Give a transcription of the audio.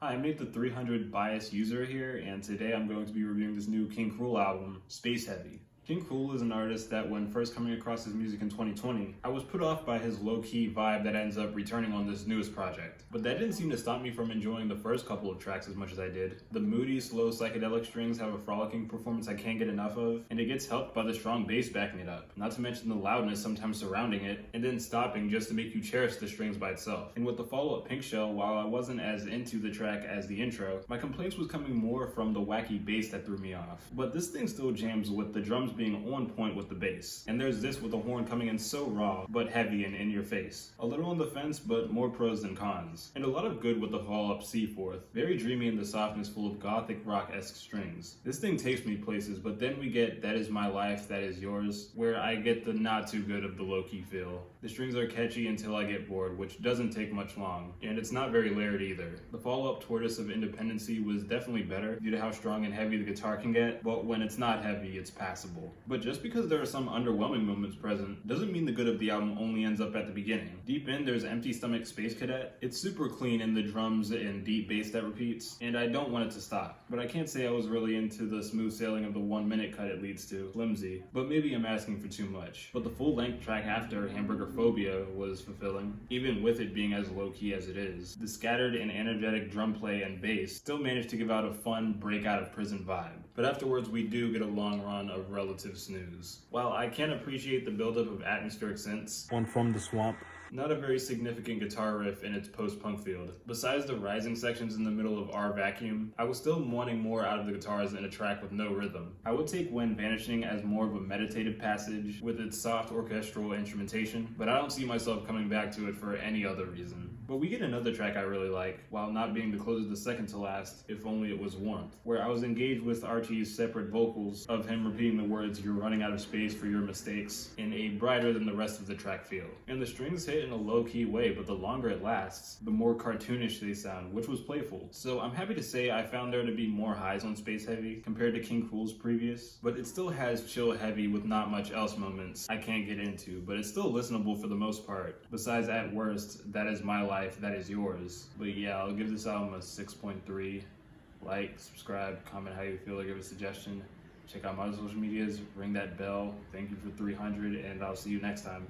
Hi, I'm Nate the 300 Bias user here, and today I'm going to be reviewing this new King Krule album, Space Heavy. King Krule is an artist that when first coming across his music in 2020, I was put off by his low-key vibe that ends up returning on this newest project. But that didn't seem to stop me from enjoying the first couple of tracks as much as I did. The moody, slow psychedelic strings have a frolicking performance I can't get enough of, and it gets helped by the strong bass backing it up, not to mention the loudness sometimes surrounding it, and then stopping just to make you cherish the strings by itself. And with the follow-up Pink Shell, while I wasn't as into the track as the intro, my complaints was coming more from the wacky bass that threw me off. But this thing still jams with the drums being on point with the bass. And there's this with the horn coming in so raw, but heavy and in your face. A little on the fence, but more pros than cons. And a lot of good with the follow-up Seaforth. Very dreamy in the softness, full of gothic rock-esque strings. This thing takes me places, but then we get That Is My Life, That Is Yours, where I get the not too good of the low-key feel. The strings are catchy until I get bored, which doesn't take much long. And it's not very layered either. The follow-up Tortoise of Independency was definitely better due to how strong and heavy the guitar can get, but when it's not heavy, it's passable. But just because there are some underwhelming moments present doesn't mean the good of the album only ends up at the beginning. Deep in, there's Empty Stomach Space Cadet. It's super clean in the drums and deep bass that repeats, and I don't want it to stop. But I can't say I was really into the smooth sailing of the 1 minute cut it leads to, Flimsy, but maybe I'm asking for too much. But the full length track after, Hamburgerphobia, was fulfilling, even with it being as low key as it is. The scattered and energetic drum play and bass still managed to give out a fun break out of prison vibe. But afterwards we do get a long run of relative snooze. While I can appreciate the buildup of atmospheric synths on From the Swamp, not a very significant guitar riff in its post-punk field. Besides the rising sections in the middle of Our Vacuum, I was still wanting more out of the guitars in a track with no rhythm. I would take When Vanishing as more of a meditative passage with its soft orchestral instrumentation, but I don't see myself coming back to it for any other reason. But we get another track I really like, while not being the close of the second to last, If Only It Was Warmth, where I was engaged with Archie's separate vocals of him repeating the words "You're running out of space for your mistakes" in a brighter than the rest of the track feel. And the strings hit in a low-key way, but the longer it lasts, the more cartoonish they sound, which was playful. So I'm happy to say I found there to be more highs on Space Heavy compared to King Krule's previous, but it still has chill heavy with not much else moments I can't get into, but it's still listenable for the most part. Besides, at worst, That Is My Life, That Is Yours. But yeah, I'll give this album a 6.3. Like, subscribe, comment how you feel, or give a suggestion. Check out my social medias, ring that bell. Thank you for 300, and I'll see you next time.